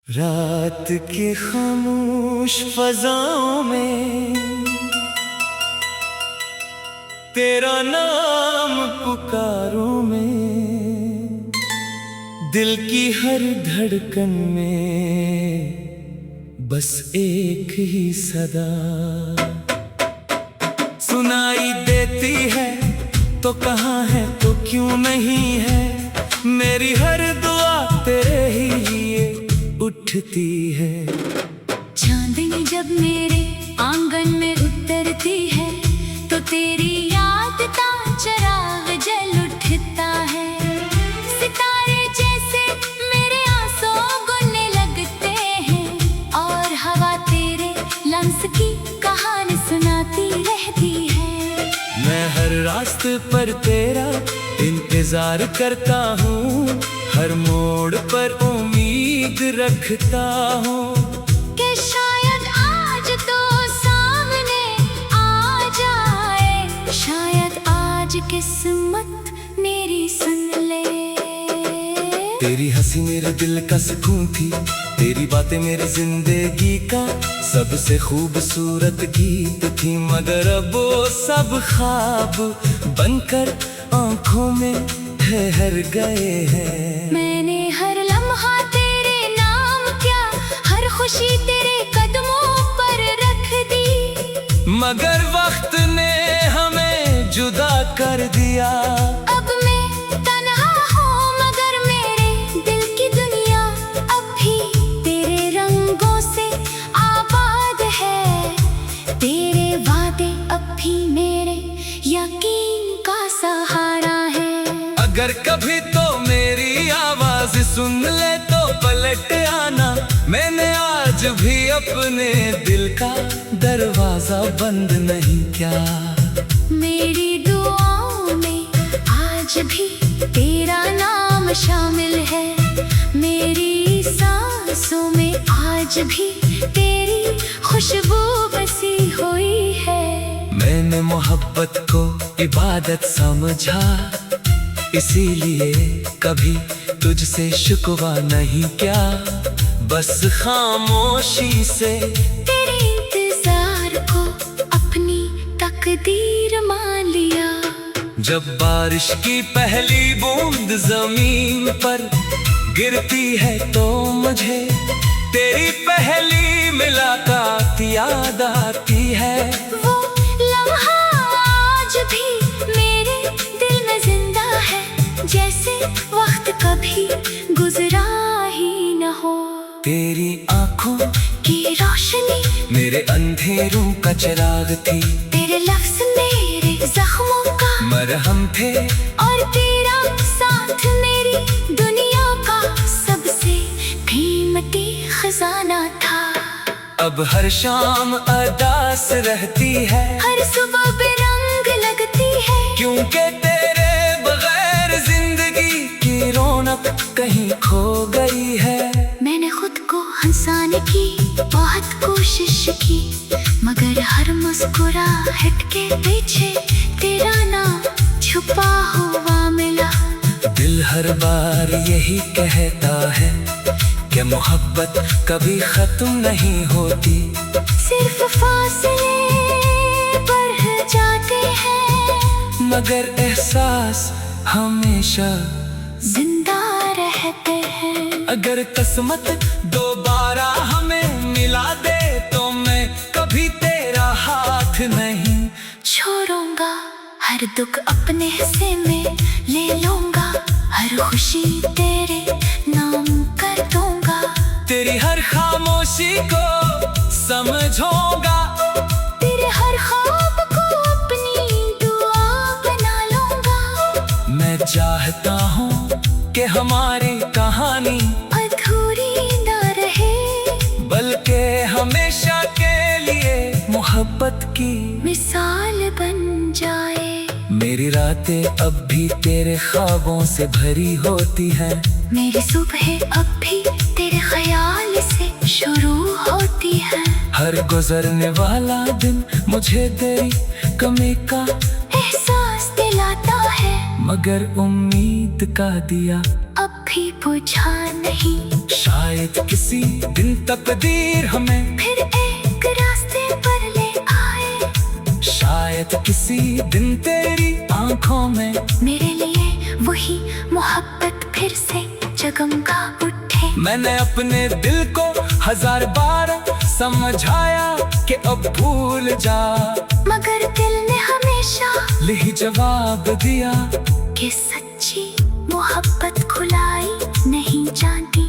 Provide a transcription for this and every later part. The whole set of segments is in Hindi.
रात की खामोश फजाओं में तेरा नाम पुकारूं मैं, दिल की हर धड़कन में बस एक ही सदा सुनाई देती है। तो कहाँ है तो क्यों नहीं है, मेरी हर दुआ तेरे ही लिए उठती है। चांदनी जब मेरे आंगन में उतरती है तो तेरी याद का चिराग जल उठता है। सितारे जैसे मेरे आंसू गुनने लगते हैं और हवा तेरे लम्स की कहानी सुनाती रहती है। मैं हर रास्ते पर तेरा इंतजार करता हूँ, हर मोड़ पर उम्मीद रखता हूँ कि शायद आज तो सामने आ जाए, शायद आज किस्मत मेरी सुन ले। तेरी हंसी मेरे दिल का सुकून थी, तेरी बातें मेरी जिंदगी का सबसे खूबसूरत गीत थी, मगर अब वो सब ख्वाब बनकर आंखों में ठहर गए हैं। मैंने हर लम्हा तेरे नाम क्या, हर खुशी तेरे कदमों पर रख दी, मगर वक्त ने हमें जुदा कर दिया। अब मैं तन्हा हूँ मगर मेरे दिल की दुनिया अब भी तेरे रंगों से आबाद है। तेरे वादे अब भी मेरे यकीन का सहारा है। अगर कभी तो मेरी आवाज सुन ले तो पलट आना, मैंने आज भी अपने दिल का दरवाजा बंद नहीं किया। मेरी दुआओं में आज भी तेरा नाम शामिल है, मेरी सांसों में आज भी तेरी खुशबू बसी हुई है। मैंने मोहब्बत को इबादत समझा, इसीलिए कभी तुझसे शिकवा नहीं क्या, बस खामोशी से तेरे इंतजार को अपनी तकदीर मान लिया। जब बारिश की पहली बूंद जमीन पर गिरती है तो मुझे तेरी पहली मुलाकात याद आती है। वो लम्हा आज भी मेरे दिल में जिंदा है, जैसे वक्त कभी गुजरा ही न हो। तेरी आंखों की रोशनी मेरे अंधेरों का चिराग थी, तेरे लफ्ज मेरे जख्मों का मरहम थे, और तेरा साथ मेरी दुनिया का सबसे कीमती खजाना था। अब हर शाम अदास रहती है, हर सुबह बेरंग लगती है, क्योंकि तेरे बगैर जिंदगी की रौनक कहीं खो गई है। मैंने खुद को हंसाने की बहुत कोशिश की, मगर हर मुस्कुराहट के पीछे तेरा नाम छुपा हुआ मिला। दिल हर बार यही कहता है कि मोहब्बत कभी खत्म नहीं होती, सिर्फ फासले बढ़ जाते हैं, मगर एहसास हमेशा जिंदा रहते हैं। अगर किस्मत दोबारा हमें मिला दे तो मैं कभी तेरा हाथ नहीं छोड़ूंगा। हर दुख अपने हिस्से में ले लूंगा, हर खुशी तेरे नाम कर दूंगा। तेरी हर खामोशी को समझूंगा, तेरे हर ख्वाब को अपनी दुआ बना लूंगा। मैं चाहता हूँ कि हमारी कहानी अधूरी ना रहे, बल्कि हमेशा के लिए मोहब्बत की मिसाल बन जाए। मेरी रातें अब भी तेरे ख्वाबों से भरी होती हैं, मेरी सुबह अब भी तेरे ख्याल से शुरू होती है। हर गुजरने वाला दिन मुझे तेरी कमी का एहसास दिलाता है, मगर उम्मीद का दिया अब कभी बुझा नहीं। शायद किसी दिन तकदीर हमें फिर एक रास्ते पर ले आए। शायद किसी दिन तेरी आंखों में मेरे लिए वही मोहब्बत फिर से जगमगा उठे। मैंने अपने दिल को 1000 बार समझाया कि अब भूल जा, मगर दिल ने हमेशा यही जवाब दिया कि सच्ची मोहब्बत खुलाई नहीं जानती।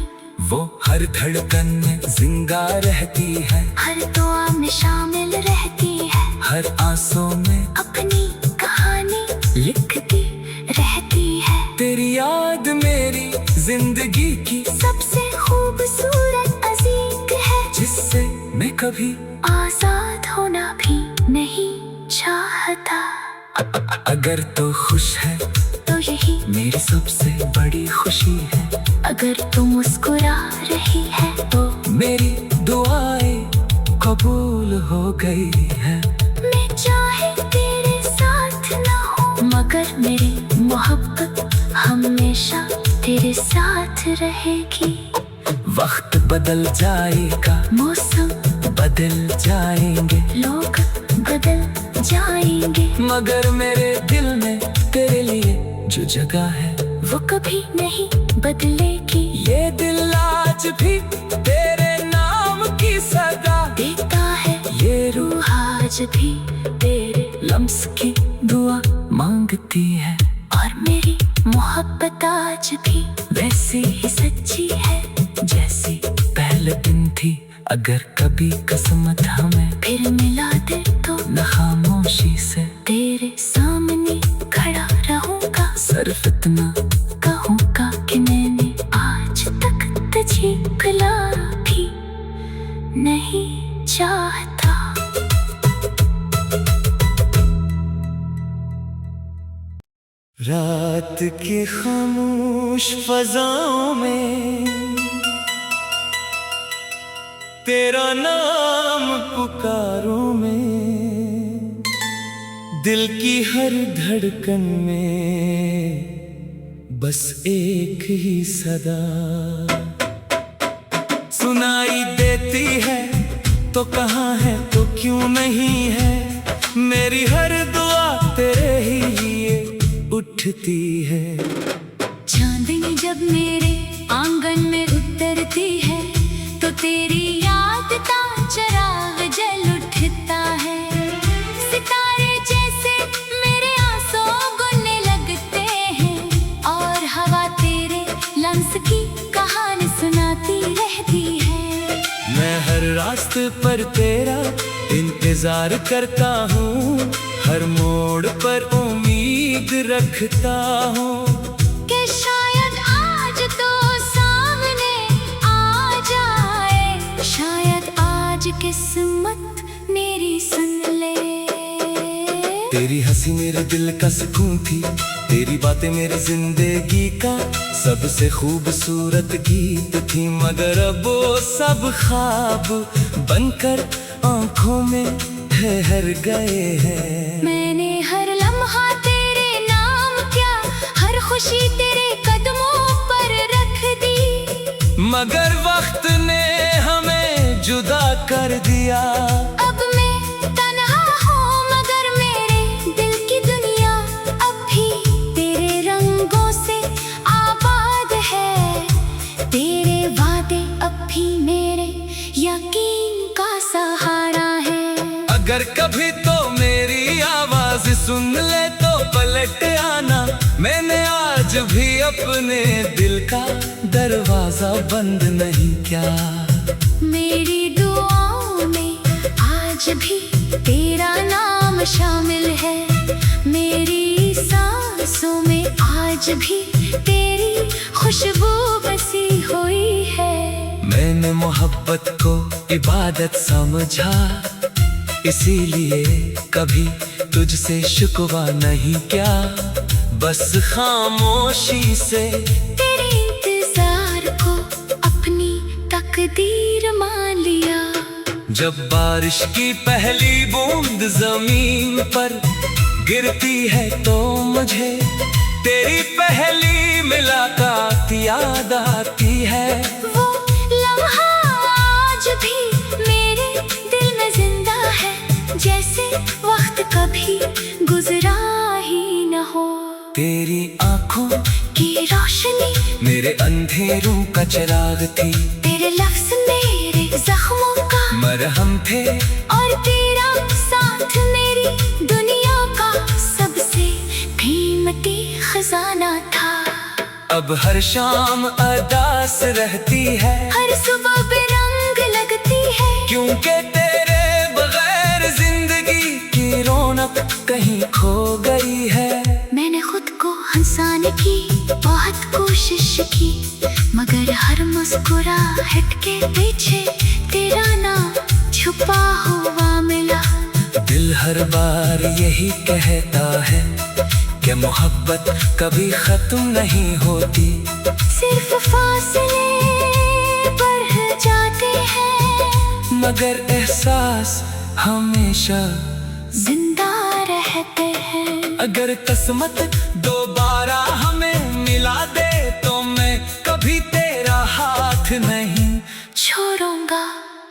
वो हर धड़कन में जिंदा रहती है, हर दुआ में शामिल रहती है, हर आंसू में अपनी कहानी लिखती रहती है। तेरी याद मेरी जिंदगी की सबसे खूबसूरत अजीक है, जिससे मैं कभी आजाद होना भी नहीं चाहता। अगर तो खुश है तो यही मेरी सबसे बड़ी खुशी है। अगर तू मुस्कुरा रही है तो मेरी दुआएं कबूल हो गई है। मैं चाहे तेरे साथ ना हो, मगर मेरी मोहब्बत हमेशा तेरे साथ रहेगी। वक्त बदल जाएगा, मौसम बदल जाएंगे, लोग बदल जाएंगे, मगर मेरे दिल में तेरे लिए जो जगह है वो कभी नहीं बदलेगी। ये दिल आज भी तेरे नाम की सदा देता है, ये रूह आज भी तेरे लम्स की दुआ मांगती है। और मेरी मोहब्बत आज भी वैसी ही सच्ची है जैसी पहले दिन थी। अगर कभी किस्मत हमें फिर मिला दे तो न खामोशी से तेरे सामने खड़ा रहूंगा। सिर्फ इतना कहूंगा कि मैंने आज तक तुझे भुला भी नहीं चाहता। रात के खामोश फजाओं में तेरा नाम पुकारूं मैं, दिल की हर धड़कन में बस एक ही सदा सुनाई देती है। तो कहाँ है तो क्यों नहीं है, मेरी हर दुआ तेरे ही लिए उठती है। चांदनी जब मेरे आंगन में उतरती है तो तेरी याद का चिराग जल उठता है। सितारे जैसे मेरे आंसू गुनने लगते हैं और हवा तेरे लम्स की कहानी सुनाती रहती है। मैं हर रास्ते पर तेरा इंतजार करता हूँ, हर मोड़ पर उम्मीद रखता हूँ कि शायद आज तो सामने आ जाए, शायद आज किस्मत मेरी सुन ले। तेरी हंसी मेरे दिल का सुकून थी, तेरी बातें मेरी जिंदगी का सबसे खूबसूरत गीत थी, मगर अब वो सब ख्वाब बनकर आंखों में ठहर गए हैं। मैंने हर लम्हा तेरे नाम क्या, हर खुशी तेरे कदमों पर रख दी, मगर वक्त ने हमें जुदा कर दिया। अब मैं तन्हा हूँ मगर मेरे दिल की दुनिया अब भी तेरे रंगों से आबाद है। तेरे वादे अब भी मेरे यकीन का सहारा है। अगर कभी तो मेरी आवाज सुन ले तो पलट आना, मैंने आज भी अपने दिल का दरवाजा बंद नहीं किया। मेरी दुआओं में आज भी तेरा नाम शामिल है, मेरी सांसों में आज भी तेरी खुशबू बसी हुई है। मैंने मोहब्बत को इबादत समझा, इसीलिए कभी तुझसे शिकवा नहीं किया, बस खामोशी से तेरे इंतजार को अपनी तकदीर मान लिया। जब बारिश की पहली बूंद जमीन पर गिरती है तो मुझे तेरी पहली मुलाकात याद आती है। वो लम्हा आज भी मेरे दिल में जिंदा है, जैसे वक्त कभी गुजरा ही न हो। तेरी आंखों की रोशनी मेरे अंधेरों का चिराग थी, तेरे लफ्ज मेरे जख्मों का मरहम थे, और तेरा साथ मेरी दुनिया का सबसे कीमती खजाना था। अब हर शाम अदास रहती है, हर सुबह बेरंग लगती है, क्योंकि तेरे बगैर जिंदगी की रौनक कहीं खो गई है। मैंने खुद को हंसाने की बहुत कोशिश की, मगर हर मुस्कुराहट के पीछे तेरा नाम छुपा हुआ मिला। दिल हर बार यही कहता है कि मोहब्बत कभी खत्म नहीं होती, सिर्फ फासले बढ़ जाते हैं, मगर एहसास हमेशा जिंदा रहते हैं। अगर किस्मत दोबारा हमें मिला दे तो मैं कभी तेरा हाथ नहीं छोड़ूंगा।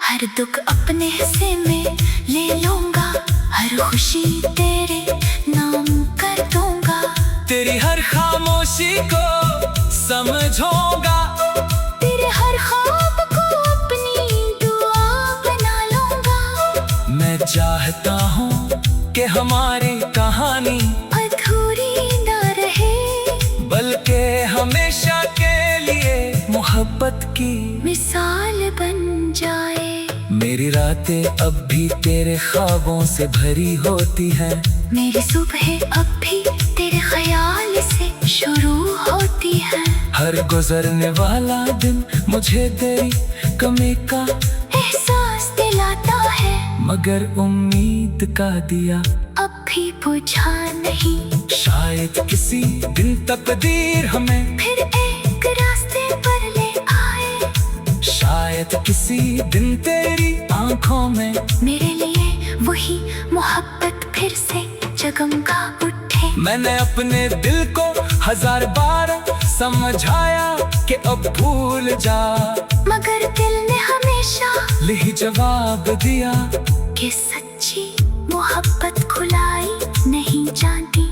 हर दुख अपने हिस्से में ले लूंगा, हर खुशी तेरे नाम कर दूंगा। तेरी हर खामोशी को समझूंगा, तेरे हर ख्वाब को अपनी दुआ बना लूंगा। मैं चाहता हूँ कि हमारी कहानी अधूरी ना रहे, बल्कि हमेशा के लिए मोहब्बत की मिसाल बन जाए। मेरी रातें अब भी तेरे ख्वाबों से भरी होती हैं, मेरी सुबह अब भी तेरे ख्याल से शुरू होती है। हर गुजरने वाला दिन मुझे तेरी कमी का एहसास दिलाता है, मगर उम्मीद का दिया अब भी बुझा नहीं। शायद किसी दिन तकदीर हमें फिर एक रास्ते पर ले आए, शायद किसी दिन तेरी आंखों में मेरे लिए वही मोहब्बत फिर से जगमगा उठे। मैंने अपने दिल को हजार बार समझाया कि अब भूल जा, मगर दिल ने हमेशा यही जवाब दिया कि सच्ची मोहब्बत खुलाई नहीं जाती।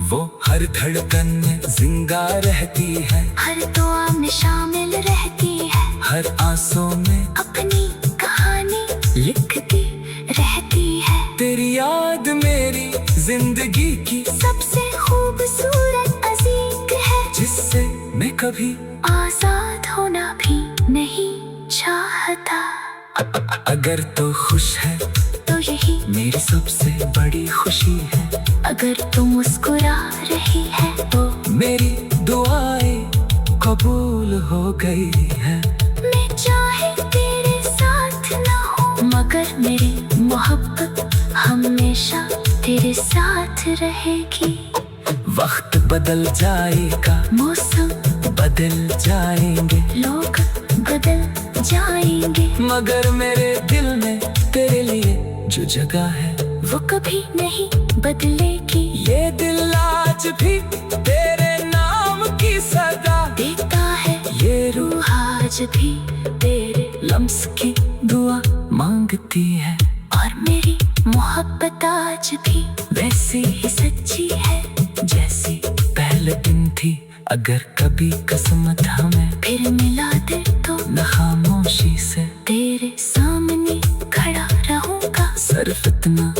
वो हर धड़कन में जिंदा रहती है, हर दुआ में शामिल रहती है, हर आंसू में अपनी कहानी लिखती रहती है। तेरी याद मेरी जिंदगी की सबसे खूबसूरत अजीक है, जिससे मैं कभी आजाद होना भी नहीं चाहता। अगर तो खुश है तो यही मेरी सबसे बड़ी खुशी है, अगर तू मुस्कुरा रही है तो मेरी दुआएं कबूल हो गई है। मैं चाहे तेरे साथ ना हो, मगर मेरी मोहब्बत हमेशा तेरे साथ रहेगी। वक्त बदल जाएगा, मौसम बदल जाएंगे, लोग बदल जाएंगे, मगर मेरे दिल में तेरे लिए जो जगह है वो कभी नहीं बदलेगी। ये दिल आज भी तेरे नाम की सदा देता है, ये रूह रूह आज भी तेरे लम्स की दुआ मांगती है, और मेरी मोहब्बत आज भी वैसी ही सच्ची है जैसी पहले दिन थी। अगर कभी किस्मत हमें फिर मिला दे तो न खामोशी से तेरे सामने खड़ा रहूंगा। सिर्फ इतना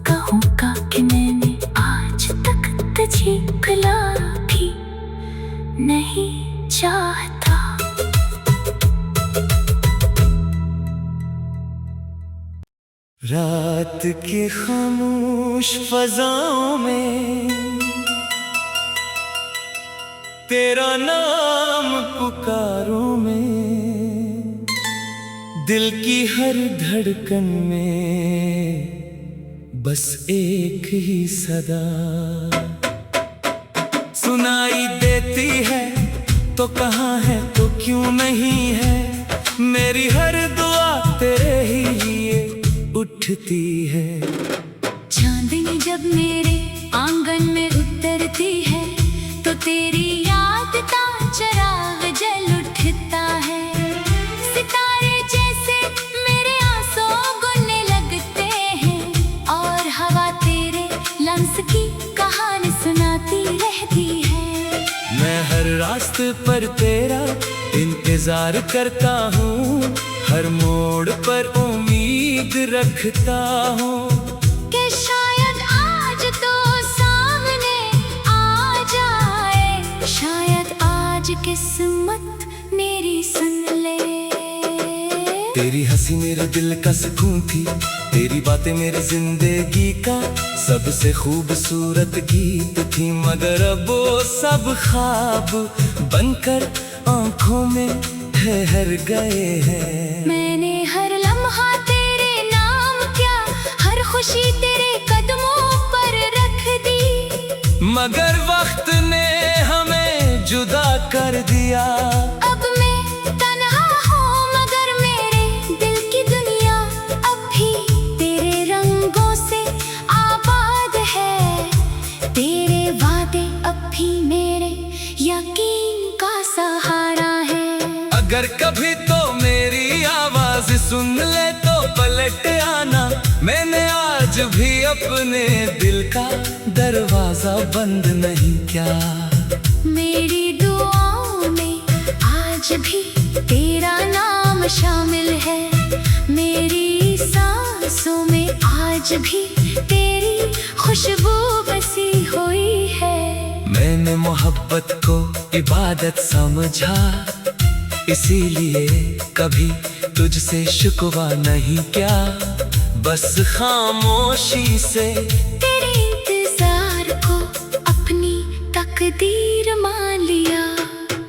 कहूंगा कि मैंने आज तक तुझे भुला भी नहीं चाहता। रात के खामोश फजाओं में तेरा नाम पुकारूं मैं, दिल की हर धड़कन में बस एक ही सदा सुनाई देती है। तो कहाँ है तो क्यों नहीं है, मेरी हर दुआ तेरे ही लिए उठती है। चांदनी जब मेरे आंगन में उतरती है तो तेरी याद का चिराग जल उठता है। सितारे जैसे मेरे आंसू गुनने लगते हैं और हवा तेरे लम्स की कहानी सुनाती रहती है। मैं हर रास्ते पर तेरा इंतजार करता हूँ, हर मोड़ पर उम्मीद रखता हूँ कि शायद आज तो सामने आ जाए, शायद आज किस्मत मेरी सुन ले। तेरी हंसी मेरे दिल का सुकून थी, तेरी बातें मेरी जिंदगी का सबसे खूबसूरत गीत थी, मगर अब वो सब ख्वाब बनकर आंखों में ठहर गए हैं। मैंने हर लम्हा तेरे नाम क्या, हर खुशी तेरे कदमों पर रख दी, मगर वक्त ने हमें जुदा कर दिया। अब मैं तन्हा हूँ मगर मेरे दिल की दुनिया अब भी तेरे रंगों से आबाद है। तेरे वादे अब भी मेरे यकीन का सहारा है। अगर कभी तो मेरी आवाज सुन ले तो पलट आना, मैंने आज भी अपने दिल का दरवाजा बंद नहीं किया। मेरी दुआओं में आज भी तेरा नाम शामिल है, मेरी सांसों में आज भी तेरी खुशबू बसी हुई है। मैंने मोहब्बत को इबादत समझा, इसीलिए कभी तुझसे शिकवा नहीं किया, बस खामोशी से तेरे इंतजार को अपनी तकदीर मान लिया।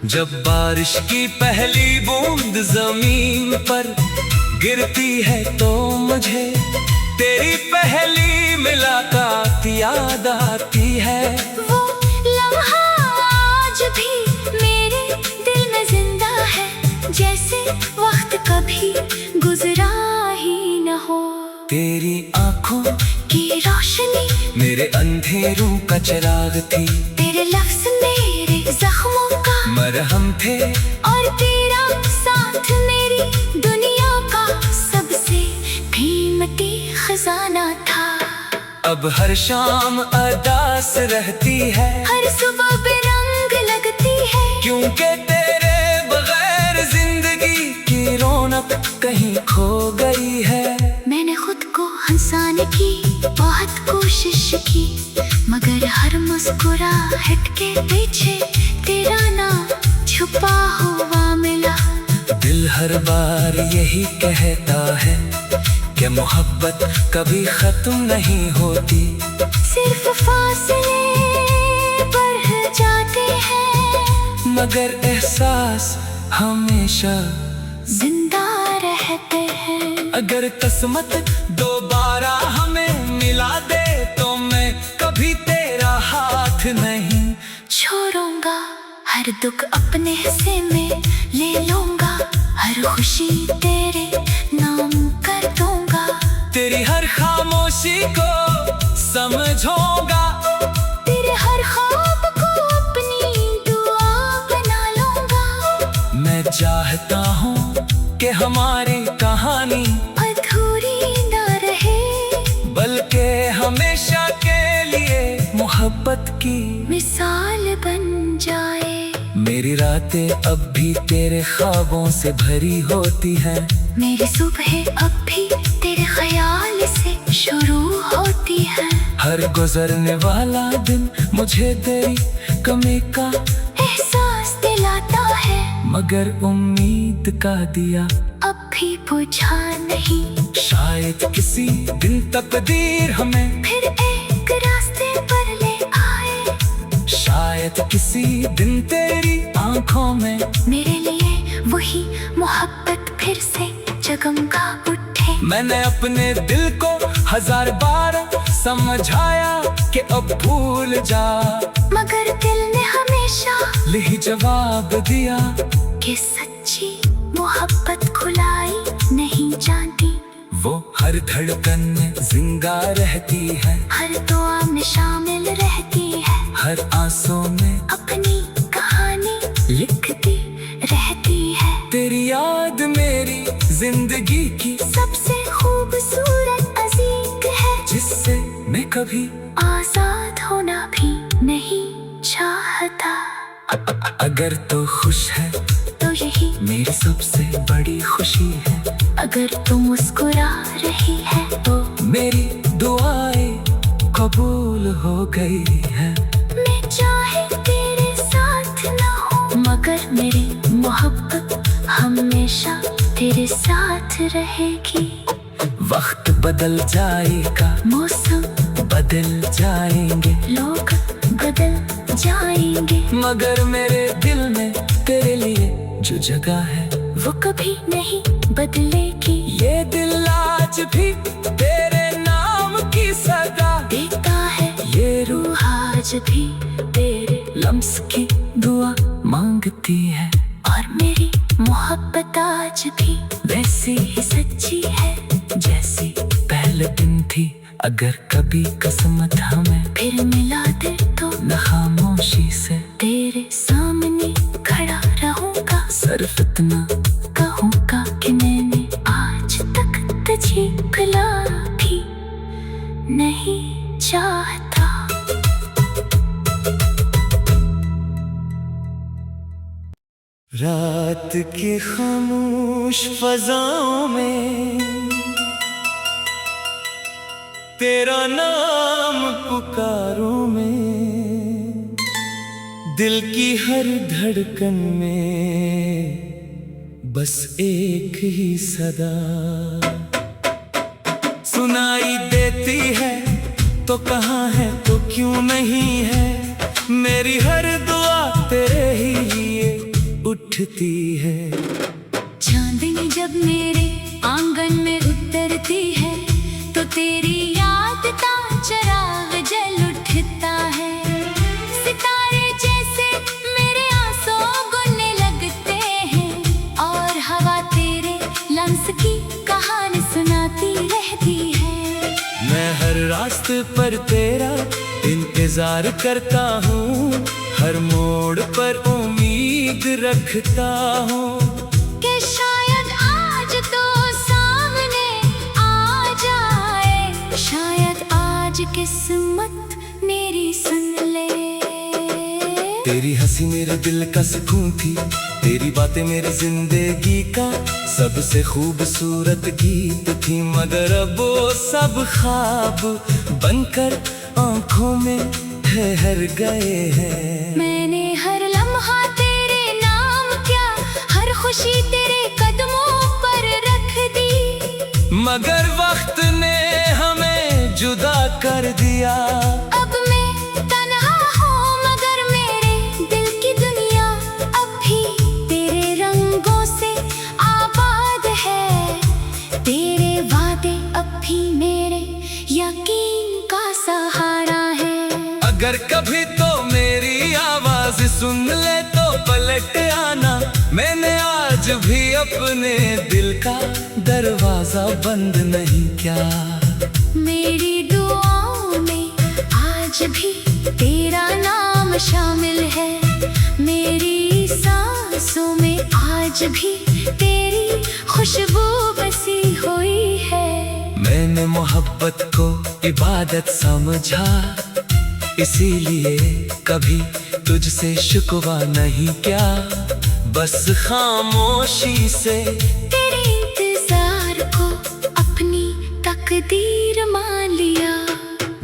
जब बारिश की पहली बूंद जमीन पर गिरती है तो मुझे तेरी पहली मुलाकात याद आती है। वो लम्हा आज भी मेरे दिल में जिंदा है, जैसे वक्त कभी गुजरा ही न हो। तेरी आंखों की रोशनी मेरे अंधेरों का चिराग थी, तेरे लफ्ज मेरे जख्मों का मरहम थे, और तेरा साथ मेरी दुनिया का सबसे कीमती खजाना था। अब हर शाम अदास रहती है, हर सुबह बेरंग लगती है, क्योंकि तेरे बगैर जिंदगी की रौनक कहीं खो गई है। मैंने खुद को हंसाने की बहुत कोशिश की, मगर हर मुस्कुराहट के पीछे तेरा नाम छुपा हुआ मिला। दिल हर बार यही कहता है कि मोहब्बत कभी खत्म नहीं होती, सिर्फ फासले बढ़ जाते हैं, मगर एहसास हमेशा जिंदा रहते हैं। अगर किस्मत दोबारा हमें मिला दे तो मैं कभी तेरा हाथ नहीं छोड़ूंगा। हर दुख अपने हिस्से में ले लूंगा, हर खुशी तेरे नाम कर दूंगा। तेरी हर खामोशी को समझूंगा, तेरे हर ख्वाब को अपनी दुआ बना लूंगा। मैं चाहता हूँ कि हमारी कहानी अधूरी ना रहे, बल्कि हमेशा के लिए मोहब्बत की मिसाल बन जाए। मेरी रातें अब भी तेरे ख्वाबों से भरी होती हैं, मेरी सुबह अब भी तेरे ख्याल से शुरू होती है। हर गुजरने वाला दिन मुझे तेरी कमी का एहसास दिलाता है, मगर उम्मीद का दिया अब भी बुझा नहीं। शायद किसी दिन तकदीर हमें फिर एक रास्ते पर ले आए, शायद किसी दिन तेरी आंखों में मेरे लिए वही मोहब्बत फिर से जगमगा उठे। मैंने अपने दिल को हजार बार समझाया कि अब भूल जा, मगर दिल ने हमेशा यही जवाब दिया कि सच्ची मोहब्बत खुलाई नहीं जानती। वो हर धड़कन में जिंदा रहती है, हर दुआ में शामिल रहती है, हर आंसू में अपनी जिंदगी की सबसे खूबसूरत अजीक है, जिससे मैं कभी आजाद होना भी नहीं चाहता। अगर तो खुश है तो यही मेरी सबसे बड़ी खुशी है, अगर तू मुस्कुरा रही है तो मेरी दुआएं कबूल हो गई है। मैं चाहे तेरे साथ ना हो, मगर मेरी मोहब्बत हमेशा तेरे साथ रहेगी। वक्त बदल जाएगा, मौसम बदल जाएंगे, लोग बदल जाएंगे, मगर मेरे दिल में तेरे लिए जो जगह है वो कभी नहीं बदलेगी। ये दिल आज भी तेरे नाम की सदा देता है, ये रूह आज भी तेरे लम्स की दुआ मांगती है, और मेरी मोहब्बत आज भी वैसी ही सच्ची है जैसी पहले दिन थी। अगर कभी किस्मत हमें फिर मिला दे तो न खामोशी से तेरे सामने खड़ा रहूंगा, सिर्फ इतना कहूंगा कि मैंने आज तक तुझे भुला भी नहीं चाहता। रात के खामोश फजाओं में तेरा नाम पुकारूं मैं, दिल की हर धड़कन में बस एक ही सदा सुनाई देती है। तो कहाँ है तो क्यों नहीं है, मेरी हर दुआ तेरे ही लिए उठती है। चांदनी जब मेरे आंगन में उतरती है तो तेरी याद का चिराग जल उठता है। सितारे जैसे मेरे आंसू गुनने लगते हैं, और हवा तेरे लम्स की कहानी सुनाती रहती है। मैं हर रास्ते पर तेरा इंतजार करता हूँ, हर मोड़ पर उम्मीद रखता हूँ कि शायद आज तो सामने आ जाए, शायद आज किस्मत मेरी सुन ले। तेरी हंसी मेरे दिल का सुकून थी, तेरी बातें मेरी जिंदगी का सबसे खूबसूरत गीत थी, मगर अब वो सब ख्वाब बनकर आंखों में ठहर गए हैं। मैंने हर लम्हा तेरे नाम क्या, हर खुशी तेरे कदमों पर रख दी, मगर वक्त ने हमें जुदा कर दिया। अब मैं तन्हा हूँ मगर मेरे दिल की दुनिया अब भी तेरे रंगों से आबाद है। तेरे वादे अब भी मेरे यकीन का सहारा है। अगर कभी तो मेरी आवाज सुन ले तो पलट आना, मैंने आज भी अपने दिल का दरवाजा बंद नहीं किया। मेरी दुआओं में आज भी तेरा नाम शामिल है, मेरी सांसों में आज भी तेरी खुशबू बसी हुई है। मैंने मोहब्बत को इबादत समझा, इसीलिए कभी तुझसे शिकवा नहीं किया, बस खामोशी से तेरे इंतजार को अपनी तकदीर मान लिया।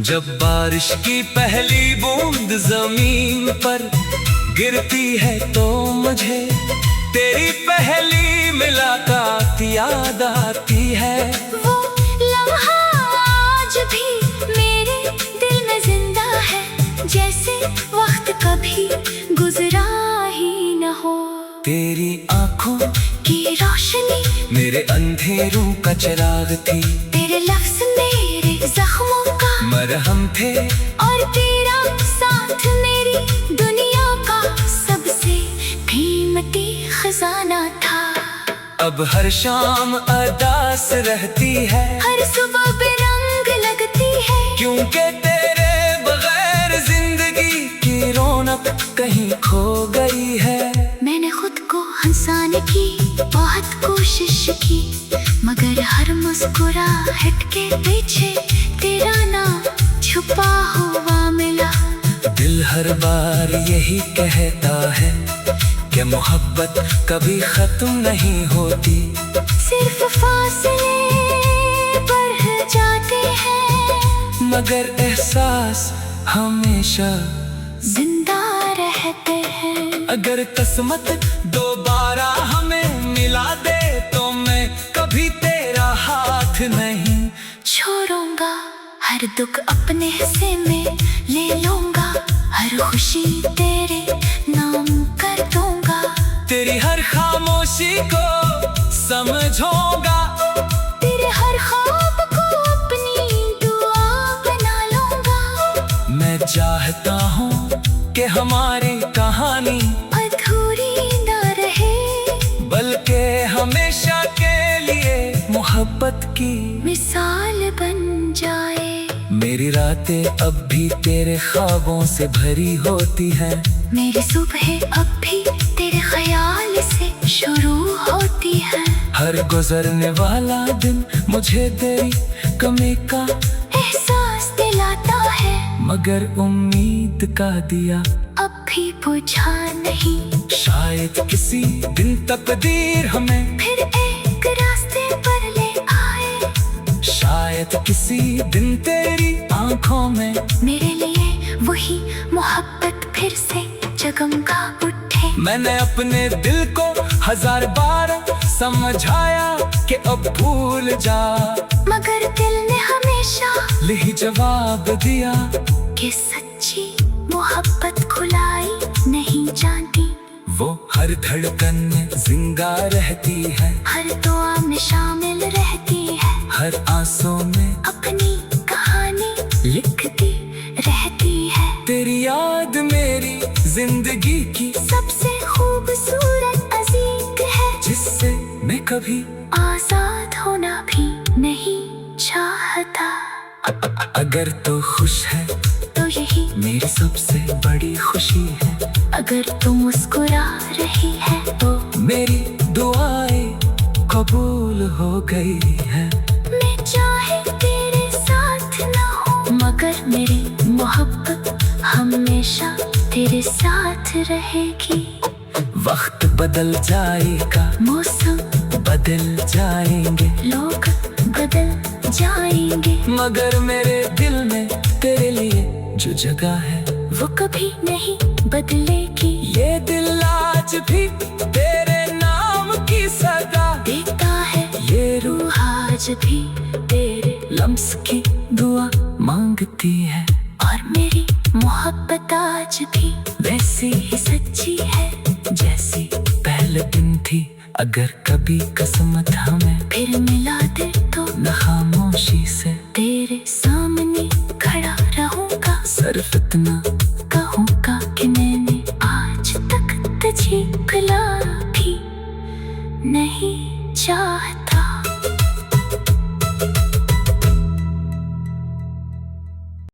जब बारिश की पहली बूंद जमीन पर गिरती है तो मुझे तेरी पहली मुलाकात याद आती है। वो लम्हा आज भी मेरे दिल में जिंदा है, जैसे वक्त कभी गुजरा ही न हो। तेरी आंखों की रोशनी मेरे अंधेरों का चिराग थी, तेरे लफ्ज मेरे जख्मों का मरहम थे, और तेरा साथ मेरी दुनिया का सबसे कीमती खजाना था। अब हर शाम अरदास रहती है, हर सुबह बेरंग लगती है, क्योंकि तेरे बगैर जिंदगी की रौनक कहीं खो गई है। मैंने खुद को हंसाने की बहुत कोशिश की, मगर हर मुस्कुराहट के पीछे तेरा नाम छुपा हुआ मिला। दिल हर बार यही कहता है कि मोहब्बत कभी खत्म नहीं होती, सिर्फ फासले बढ़ जाते हैं, मगर एहसास हमेशा जिंदा रहते हैं। अगर किस्मत दोबारा हमें मिला दे तो मैं कभी तेरा हाथ नहीं छोड़ूंगा। हर दुख अपने हिस्से में ले लूंगा, हर खुशी तेरे नाम कर दूंगा। तेरी हर खामोशी को समझूंगा, तेरे हर ख्वाब को अपनी दुआ बना लूंगा। मैं चाहता हूँ कि हमारी कहानी अधूरी ना रहे, बल्कि हमेशा के लिए मोहब्बत की मिसाल बन जाए। मेरी रातें अब भी तेरे ख्वाबों से भरी होती हैं, मेरी सुबह अब भी तेरे ख्याल से शुरू होती है। हर गुजरने वाला दिन मुझे तेरी कमी का एहसास दिलाता है, मगर उम्मीद का दिया अब भी बुझा नहीं। शायद किसी दिन तकदीर हमें फिर एक रास्ते पर ले आए, शायद किसी दिन तेरी आंखों में मेरे लिए वही मोहब्बत फिर से जगमगा उठे। मैंने अपने दिल को 1000 बार समझाया कि अब भूल जा, मगर दिल ने हमेशा यही जवाब दिया कि सच्ची मोहब्बत खुलाई नहीं जानती। वो हर धड़कन में जिंदा रहती है, हर दुआ में शामिल रहती है, हर आंसू में अपनी कहानी लिखती रहती है। तेरी याद मेरी जिंदगी की सबसे खूबसूरत अजीक है, जिससे मैं कभी आजाद होना भी नहीं चाहता। अगर तो खुश है तो यही मेरी सबसे बड़ी खुशी है, अगर तू मुस्कुरा रही है तो मेरी दुआएं कबूल हो गई है। मैं चाहे तेरे साथ ना हो, मगर मेरी मोहब्बत हमेशा तेरे साथ रहेगी। वक्त बदल जाएगा, मौसम बदल जाएंगे, लोग बदल जाएंगे, मगर मेरे दिल में तेरे लिए जो जगह है वो कभी नहीं बदलेगी। ये दिल आज भी तेरे नाम की सदा देता है, ये रूह आज भी तेरे लम्स की दुआ मांगती है, और मेरी मोहब्बत आज भी वैसी ही सच्ची है जैसी पहले दिन थी। अगर कभी किस्मत हमें फिर मिला दे तो न खामोशी से तेरे सामने खड़ा रहूंगा। सिर्फ इतना कहूंगा कि मैंने आज तक तुझे भुला भी नहीं चाहता।